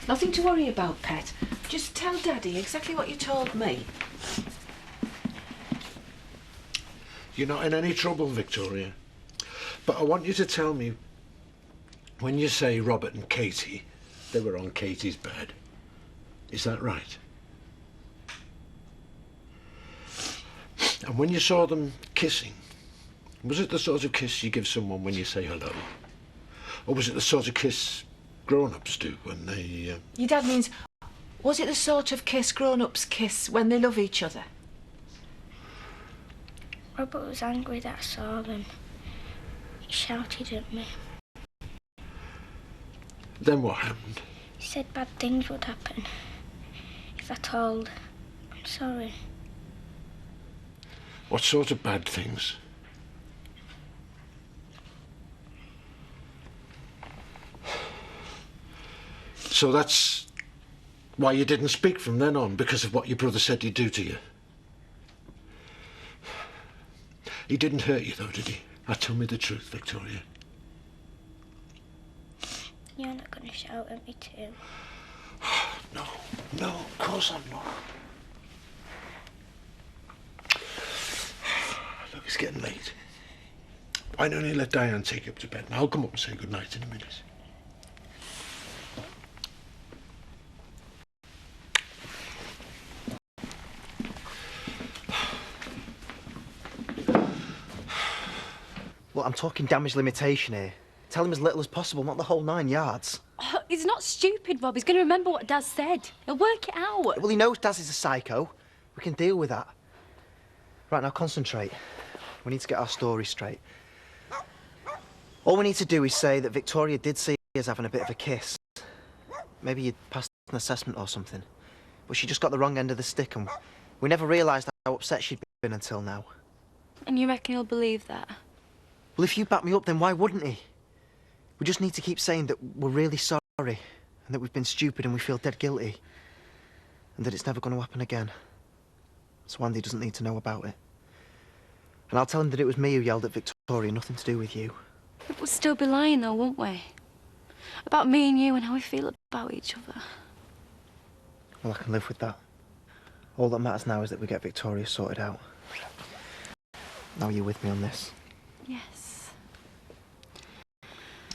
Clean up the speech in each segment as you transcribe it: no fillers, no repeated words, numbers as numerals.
Nothing to worry about, pet. Just tell Daddy exactly what you told me. You're not in any trouble, Victoria. But I want you to tell me, when you say Robert and Katie, they were on Katie's bed. Is that right? And when you saw them kissing, was it the sort of kiss you give someone when you say hello? Or was it the sort of kiss grown-ups do when they... Your dad means, was it the sort of kiss grown-ups kiss when they love each other? Robert was angry that I saw them. He shouted at me. Then what happened? He said bad things would happen if I told. I'm sorry. What sort of bad things? So that's why you didn't speak from then on, because of what your brother said he'd do to you? He didn't hurt you, though, did he? Now tell me the truth, Victoria. You're not going to shout at me too. No, of course I'm not. Look, it's getting late. Why don't you let Diane take you up to bed, and I'll come up and say goodnight in a minute. Look, I'm talking damage limitation here. Tell him as little as possible, not the whole 9 yards. Oh, he's not stupid, Rob. He's going to remember what Daz said. He'll work it out. Well, he knows Daz is a psycho. We can deal with that. Right, now concentrate. We need to get our story straight. All we need to do is say that Victoria did see us having a bit of a kiss. Maybe you'd passed an assessment or something. But she just got the wrong end of the stick, and we never realised how upset she'd been until now. And you reckon he'll believe that? Well, if you back me up, then why wouldn't he? We just need to keep saying that we're really sorry, and that we've been stupid and we feel dead guilty. And that it's never going to happen again. So Andy doesn't need to know about it. And I'll tell him that it was me who yelled at Victoria, nothing to do with you. But we'll still be lying, though, won't we? About me and you and how we feel about each other. Well, I can live with that. All that matters now is that we get Victoria sorted out. Now you're with me on this? Yes.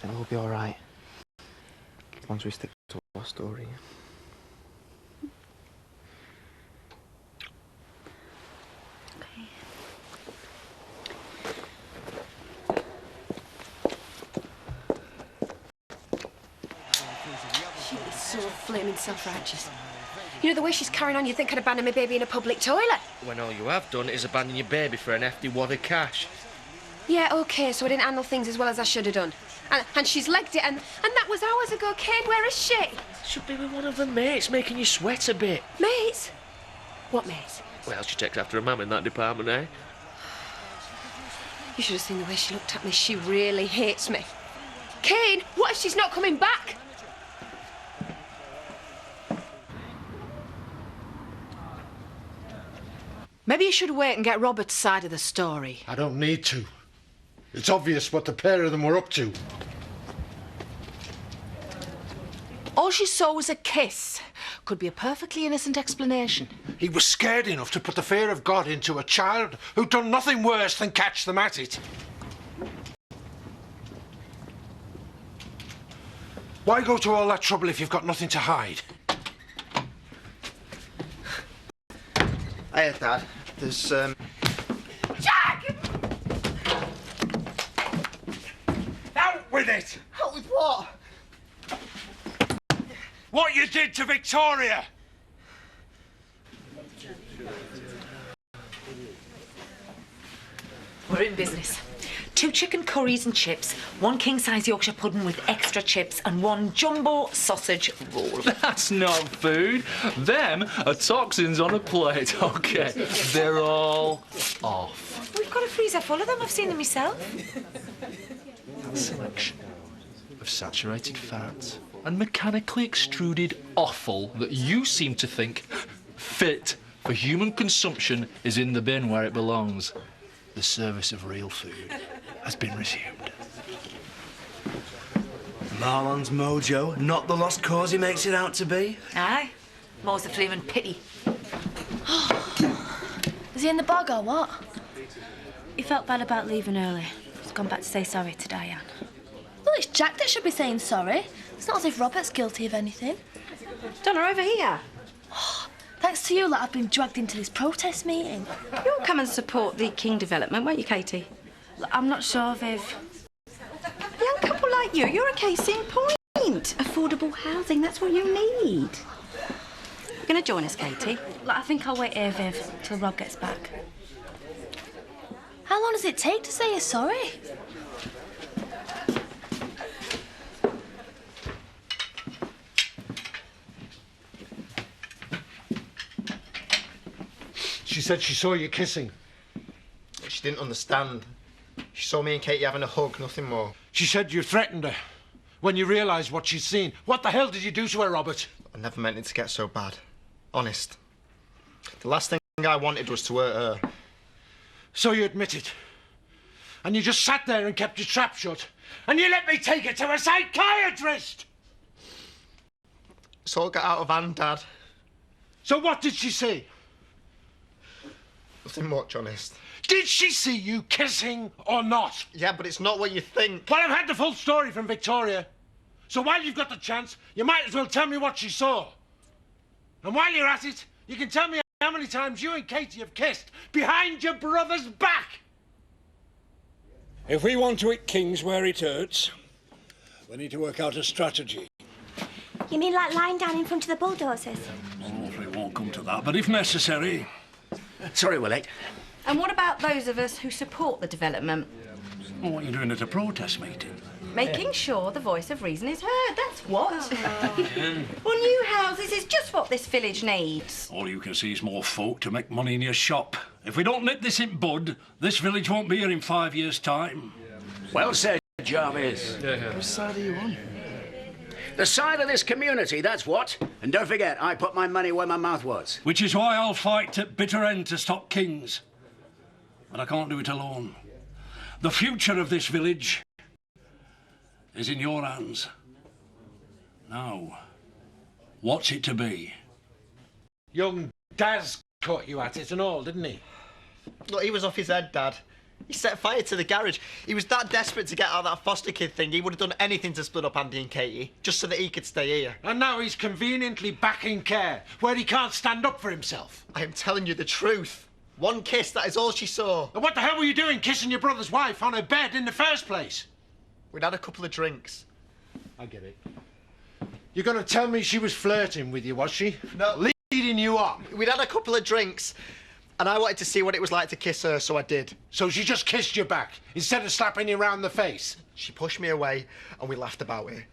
It'll all be all right. As long as we stick to our story. Okay. She is so flaming self-righteous. You know, the way she's carrying on, you'd think I'd abandon my baby in a public toilet. When all you have done is abandon your baby for an hefty wad of cash. Yeah, OK, so I didn't handle things as well as I should have done. And she's legged it, and that was hours ago. Kate, where is she? Should be with one of the mates, making you sweat a bit. Mates? What mates? Well, she takes after her mum in that department, eh? You should have seen the way she looked at me. She really hates me. Kate, what if she's not coming back? Maybe you should wait and get Robert's side of the story. I don't need to. It's obvious what the pair of them were up to. All she saw was a kiss. Could be a perfectly innocent explanation. He was scared enough to put the fear of God into a child who'd done nothing worse than catch them at it. Why go to all that trouble if you've got nothing to hide? Hiya, Dad. There's, Jack! Out with it! Out with what? What you did to Victoria! We're in business. 2 chicken curries and chips, 1 king-size Yorkshire pudding with extra chips, and 1 jumbo sausage roll. That's not food. Them are toxins on a plate, OK? They're all off. We've got a freezer full of them. I've seen them myself. That selection of saturated fat and mechanically extruded offal that you seem to think fit for human consumption is in the bin where it belongs. The service of real food has been resumed. Marlon's mojo, not the lost cause he makes it out to be. Aye. More's the flaming pity. Is he in the bog or what? He felt bad about leaving early. He's gone back to say sorry to Diane. Well, it's Jack that should be saying sorry. It's not as if Robert's guilty of anything. Donna, over here. Thanks to you, like, I've been dragged into this protest meeting. You'll come and support the King development, won't you, Katie? Look, I'm not sure, Viv. A young couple like you're a case in point. Affordable housing, that's what you need. You're going to join us, Katie? Look, I think I'll wait here, Viv, till Rob gets back. How long does it take to say you're sorry? She said she saw you kissing. She didn't understand. She saw me and Katie having a hug, nothing more. She said you threatened her when you realised what she'd seen. What the hell did you do to her, Robert? I never meant it to get so bad. Honest. The last thing I wanted was to hurt her. So you admit it. And you just sat there and kept your trap shut. And you let me take her to a psychiatrist! It's all got out of hand, Dad. So what did she see? Nothing much, honest. Did she see you kissing or not? Yeah, but it's not what you think. Well, I've had the full story from Victoria. So while you've got the chance, you might as well tell me what she saw. And while you're at it, you can tell me how many times you and Katie have kissed behind your brother's back. If we want to hit Kings where it hurts, we need to work out a strategy. You mean like lying down in front of the bulldozers? Hopefully it won't come to that, but if necessary... Sorry we're late. And what about those of us who support the development? Well, what are you doing at a protest meeting? Making sure the voice of reason is heard, that's what. Well, new houses is just what this village needs. All you can see is more folk to make money in your shop. If we don't nip this in bud, this village won't be here in 5 years' time. Well said, Jarvis. Which side are you on? The side of this community, that's what. And don't forget, I put my money where my mouth was. Which is why I'll fight to bitter end to stop Kings. But I can't do it alone. The future of this village is in your hands. Now, what's it to be? Young Daz caught you at it and all, didn't he? Look, he was off his head, Dad. He set fire to the garage. He was that desperate to get out of that foster kid thing, he would have done anything to split up Andy and Katie, just so that he could stay here. And now he's conveniently back in care, where he can't stand up for himself. I am telling you the truth. One kiss, that is all she saw. And what the hell were you doing kissing your brother's wife on her bed in the first place? We'd had a couple of drinks. I get it. You're going to tell me she was flirting with you, was she? No. Leading you on? We'd had a couple of drinks, and I wanted to see what it was like to kiss her, so I did. So she just kissed you back, instead of slapping you round the face? She pushed me away, and we laughed about it.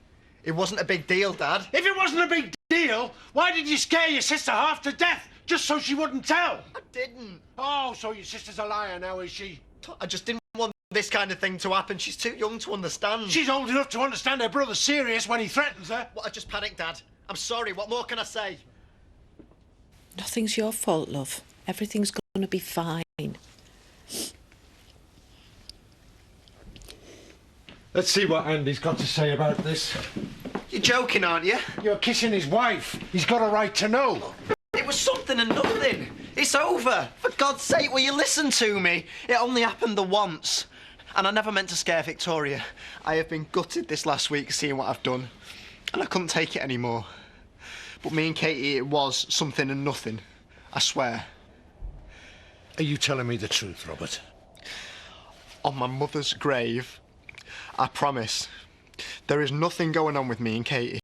It wasn't a big deal, Dad. If it wasn't a big deal, why did you scare your sister half to death, just so she wouldn't tell? I didn't. Oh, so your sister's a liar now, is she? I just didn't want this kind of thing to happen. She's too young to understand. She's old enough to understand her brother's serious when he threatens her. Well, I just panicked, Dad. I'm sorry. What more can I say? Nothing's your fault, love. Everything's going to be fine. Let's see what Andy's got to say about this. You're joking, aren't you? You're kissing his wife. He's got a right to know. It was something and nothing. It's over. For God's sake, will you listen to me? It only happened the once. And I never meant to scare Victoria. I have been gutted this last week seeing what I've done. And I couldn't take it anymore. But me and Katie, it was something and nothing. I swear. Are you telling me the truth, Robert? On my mother's grave, I promise, there is nothing going on with me and Katie.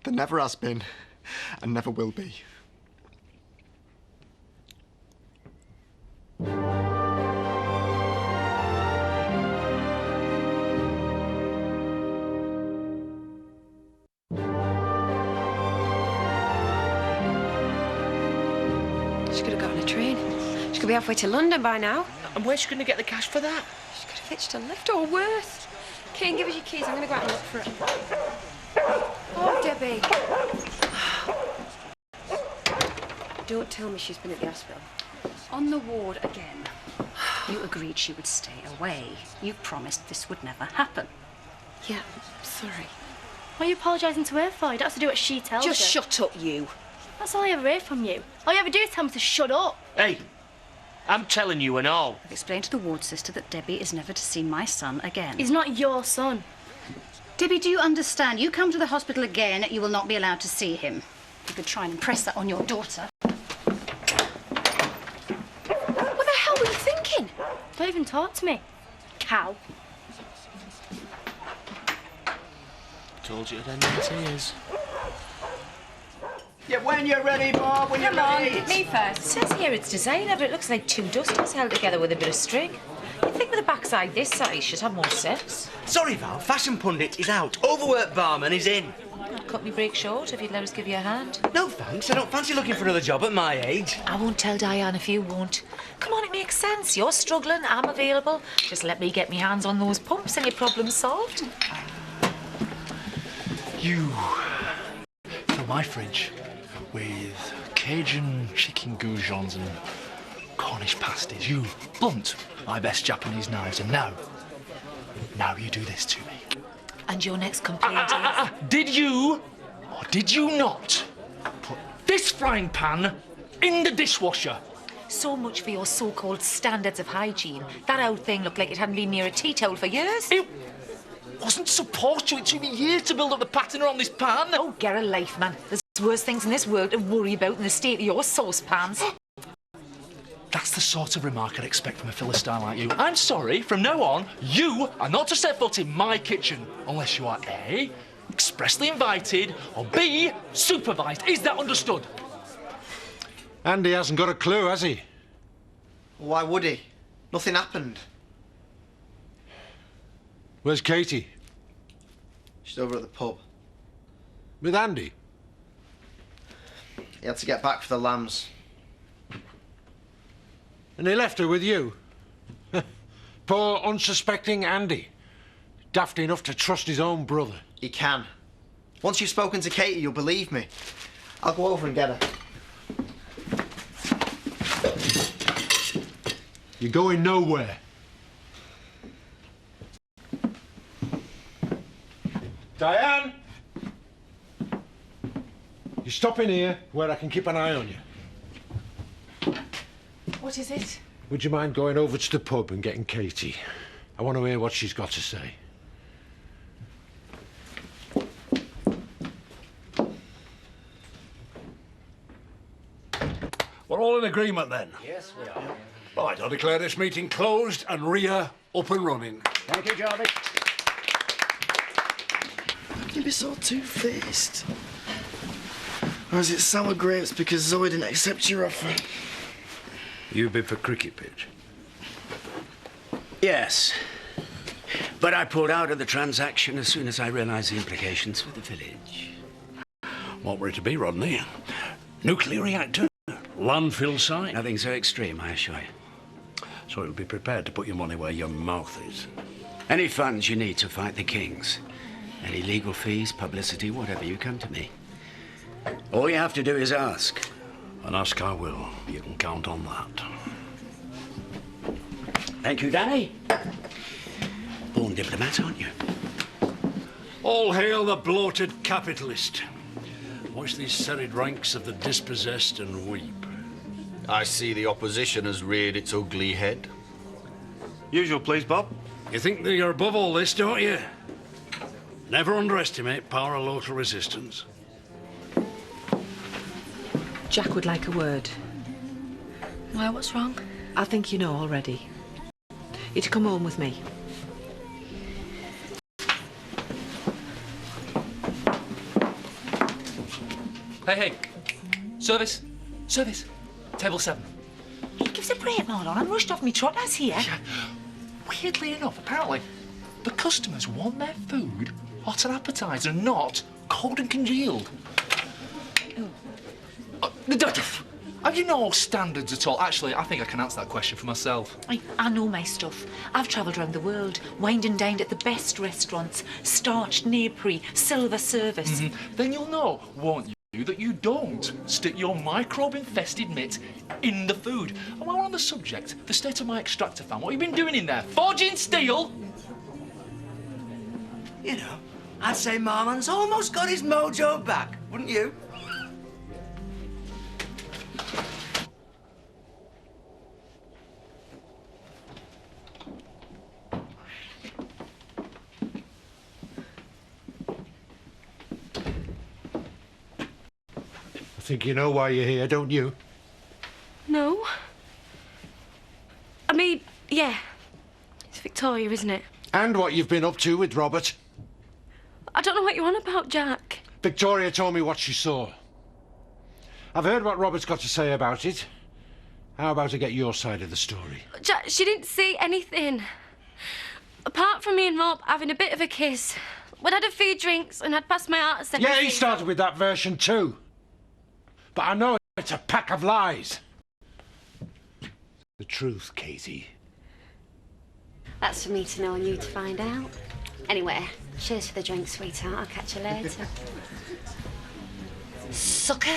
There never has been, and never will be. She could have got on a train. She could be halfway to London by now. And where's she going to get the cash for that? She could have hitched a lift or worse. Kane, give us your keys. I'm going to go out and look for it. Oh, Debbie. Don't tell me she's been at the hospital. On the ward again. You agreed she would stay away. You promised this would never happen. Yeah, sorry. What are you apologising to her for? You don't have to do what she tells you. Just shut up, you. That's all I ever hear from you. All you ever do is tell me to shut up. Hey, I'm telling you and all. I've explained to the ward sister that Debbie is never to see my son again. He's not your son. Debbie, do you understand? You come to the hospital again, you will not be allowed to see him. You could try and impress that on your daughter. What the hell were you thinking? Don't even talk to me, cow. Told you it'd end in tears. Yeah, when you're ready, Bob, when you're ready. Me first. It says here it's designer, but it looks like two dusters held together with a bit of string. You'd think with a backside this size should have more sense. Sorry, Val, fashion pundit is out. Overworked barman is in. I'd cut me break short if you'd let us give you a hand. No, thanks. I don't fancy looking for another job at my age. I won't tell Diane if you won't. Come on, it makes sense. You're struggling, I'm available. Just let me get me hands on those pumps and your problem's solved. You fill my fridge with Cajun chicken goujons and Cornish pasties. You blunt my best Japanese knives, and now you do this to me. And your next complaint is... Did you, or did you not, put this frying pan in the dishwasher? So much for your so-called standards of hygiene. That old thing looked like it hadn't been near a tea towel for years. It wasn't supposed to. It took me years to build up the patina on this pan. Oh, get a life, man. There's worse things in this world to worry about than the state of your saucepans. That's the sort of remark I'd expect from a Philistine like you. I'm sorry, from now on, you are not to set foot in my kitchen unless you are A, expressly invited, or B, supervised. Is that understood? Andy hasn't got a clue, has he? Why would he? Nothing happened. Where's Katie? She's over at the pub. With Andy? He had to get back for the lambs. And he left her with you? Poor, unsuspecting Andy. Daft enough to trust his own brother. He can. Once you've spoken to Katie, you'll believe me. I'll go over and get her. You're going nowhere. Diane! You stop in here where I can keep an eye on you. What is it? Would you mind going over to the pub and getting Katie? I want to hear what she's got to say. We're all in agreement then? Yes, we are. Right, I declare this meeting closed and Ria up and running. Thank you, Jarvie. How can you be so two-faced? Or is it sour grapes because Zoe didn't accept your offer? You bid for cricket pitch? Yes. But I pulled out of the transaction as soon as I realised the implications for the village. What were it to be, Rodney? Nuclear reactor? Landfill site? Nothing so extreme, I assure you. So you'll be prepared to put your money where your mouth is. Any funds you need to fight the Kings. Any legal fees, publicity, whatever, you come to me. All you have to do is ask. And ask I will. You can count on that. Thank you, Danny. Born diplomat, aren't you? All hail the bloated capitalist. Watch these serried ranks of the dispossessed and weep. I see the opposition has reared its ugly head. Usual, please, Bob. You think that you're above all this, don't you? Never underestimate power of local resistance. Jack would like a word. Why, what's wrong? I think you know already. You're to come home with me. Hey. Service. Table 7. Give us a break, Marlon. I'm rushed off me trotters here. Yeah. Weirdly enough, apparently, the customers want their food hot and appetizer, not cold and congealed. Have you no standards at all? Actually, I think I can answer that question for myself. I know my stuff. I've travelled around the world, wined and dined at the best restaurants, starched, napery, silver service. Then you'll know, won't you, that you don't stick your microbe-infested mitt in the food. And while we're on the subject, the state of my extractor fan, what have you been doing in there? Forging steel? You know, I'd say Marlon's almost got his mojo back, wouldn't you? I think you know why you're here, don't you? No. I mean, yeah. It's Victoria, isn't it? And what you've been up to with Robert. I don't know what you're on about, Jack. Victoria told me what she saw. I've heard what Robert's got to say about it. How about I get your side of the story? Jack, she didn't see anything. Apart from me and Rob having a bit of a kiss. We'd had a few drinks and I'd passed my heart a second. Yeah, he started with that version too. But I know it's a pack of lies. The truth, Katie. That's for me to know and you to find out. Anyway, cheers for the drink, sweetheart. I'll catch you later. Sucker.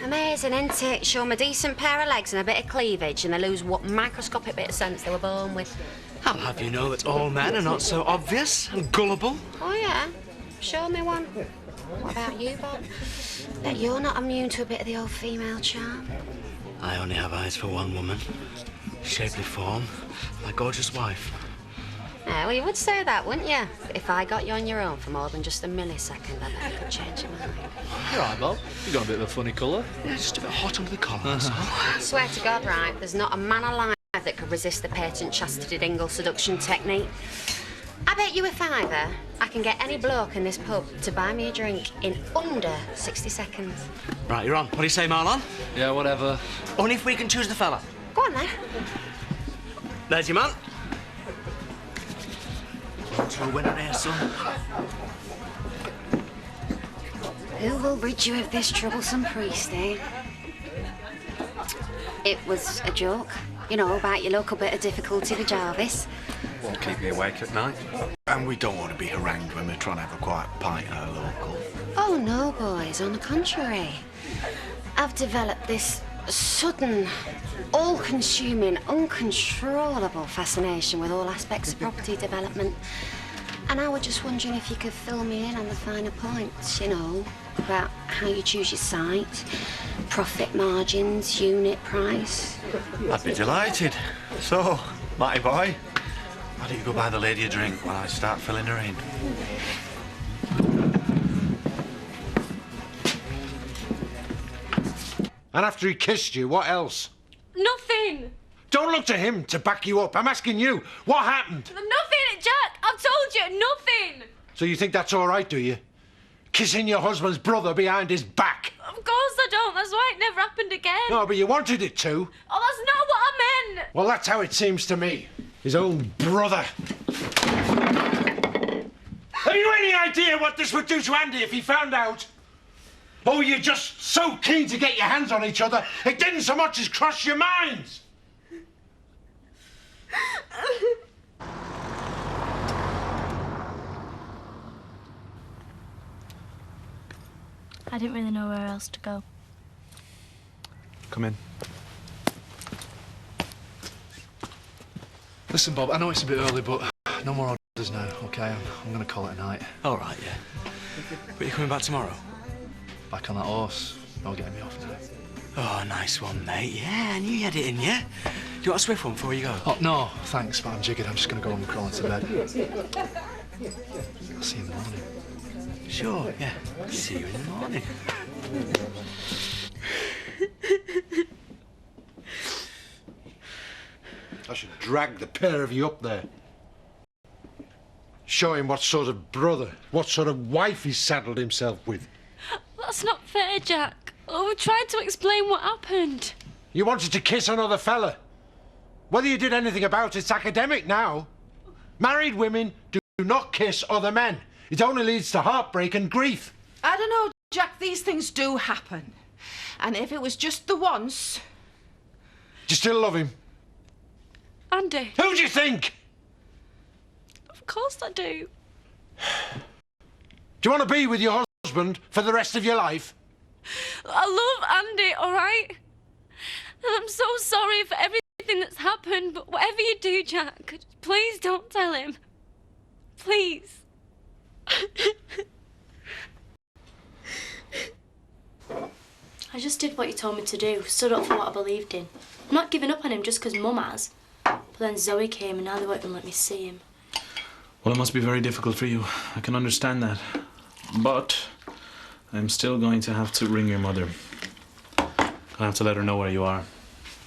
Amazing, isn't it? Show them a decent pair of legs and a bit of cleavage and they lose what microscopic bit of sense they were born with. I'll have you know that all men are not so obvious and gullible. Oh, yeah? Show me one. What about you, Bob? Bet you're not immune to a bit of the old female charm. I only have eyes for one woman. Shapely form, my gorgeous wife. Yeah, well, you would say that, wouldn't you? If I got you on your own for more than just a millisecond, then I could change your mind. You're right, Bob. You got a bit of a funny colour. Yeah, just a bit hot under the collar, that's all. I swear to God, right, there's not a man alive that could resist the patent chastity dingle seduction technique. I bet you a fiver I can get any bloke in this pub to buy me a drink in under 60 seconds. Right, you're on. What do you say, Marlon? Yeah, whatever. Only if we can choose the fella. Go on, then. There's your man. To a winner here, son. Who will rid you of this troublesome priest, eh? It was a joke, you know, about your local bit of difficulty with Jarvis. Won't keep you awake at night. And we don't want to be harangued when we're trying to have a quiet pint at a local. Oh, no, boys, on the contrary. I've developed this sudden, all-consuming, uncontrollable fascination with all aspects of property development. And I was just wondering if you could fill me in on the finer points, you know, about how you choose your site, profit margins, unit price. I'd be delighted. So, Matty boy, why don't you go buy the lady a drink while I start filling her in? And after he kissed you, what else? Nothing. Don't look to him to back you up. I'm asking you, what happened? Nothing, Jack. I've told you, nothing. So you think that's all right, do you? Kissing your husband's brother behind his back? Of course I don't. That's why it never happened again. No, but you wanted it to. Oh, that's not what I meant. Well, that's how it seems to me. His own brother. Have you any idea what this would do to Andy if he found out? Or were you just so keen to get your hands on each other, it didn't so much as cross your minds? I didn't really know where else to go. Come in. Listen, Bob, I know it's a bit early, but no more orders now, OK? I'm going to call it a night. All right, yeah. But you're coming back tomorrow? Back on that horse. No getting me off now. Oh, nice one, mate. Yeah, I knew you had it in you. Do you want a swift one before you go? Oh, no, thanks, but I'm jiggered. I'm just going to go home and crawl into bed. I'll see you in the morning. Sure, yeah. See you in the morning. I should drag the pair of you up there. Show him what sort of brother, what sort of wife he's saddled himself with. That's not fair, Jack. Oh, we tried to explain what happened. You wanted to kiss another fella. Whether you did anything about it's academic now. Married women do not kiss other men. It only leads to heartbreak and grief. I don't know, Jack. These things do happen. And if it was just the once... Do you still love him? Andy. Who do you think? Of course I do. Do you want to be with your husband for the rest of your life? I love Andy, all right? And I'm so sorry for everything that's happened, but whatever you do, Jack, please don't tell him. Please. I just did what you told me to do, stood up for what I believed in. I'm not giving up on him just because Mum has. But then Zoe came and now they won't even let me see him. Well, it must be very difficult for you. I can understand that. But I'm still going to have to ring your mother. I'll have to let her know where you are.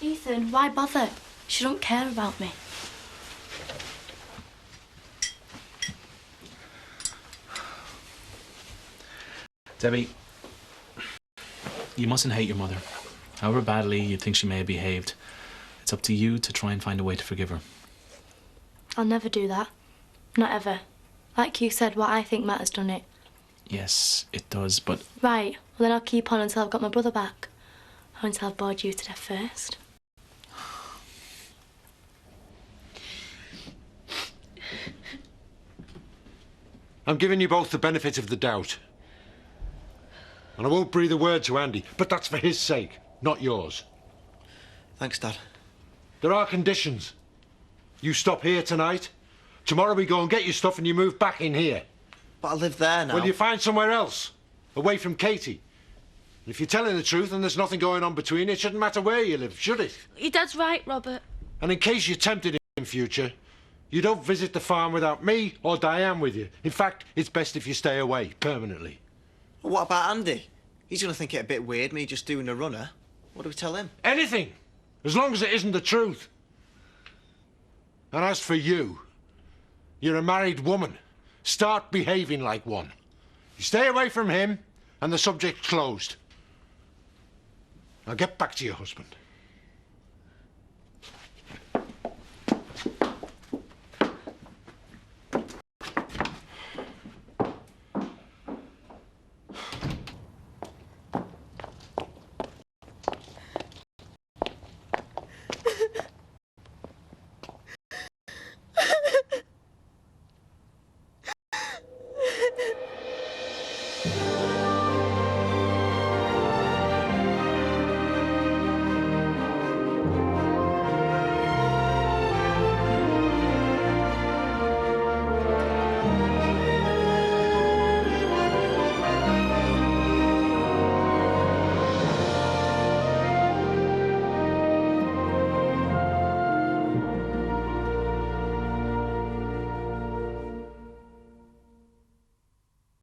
Ethan, why bother? She don't care about me. Debbie, you mustn't hate your mother. However badly you think she may have behaved, it's up to you to try and find a way to forgive her. I'll never do that. Not ever. Like you said, what I think matters, done it. Yes, it does, but... Right. Well, then I'll keep on until I've got my brother back. Or until I've bored you to death first. I'm giving you both the benefit of the doubt. And I won't breathe a word to Andy, but that's for his sake, not yours. Thanks, Dad. There are conditions. You stop here tonight. Tomorrow we go and get your stuff and you move back in here. But I live there now. Well, you find somewhere else, away from Katie. And if you're telling the truth and there's nothing going on between, it shouldn't matter where you live, should it? Your dad's right, Robert. And in case you're tempted in future, you don't visit the farm without me or Diane with you. In fact, it's best if you stay away, permanently. Well, what about Andy? He's going to think it a bit weird, me just doing a runner. What do we tell him? Anything, as long as it isn't the truth. And as for you, you're a married woman. Start behaving like one. You stay away from him, and the subject's closed. Now get back to your husband.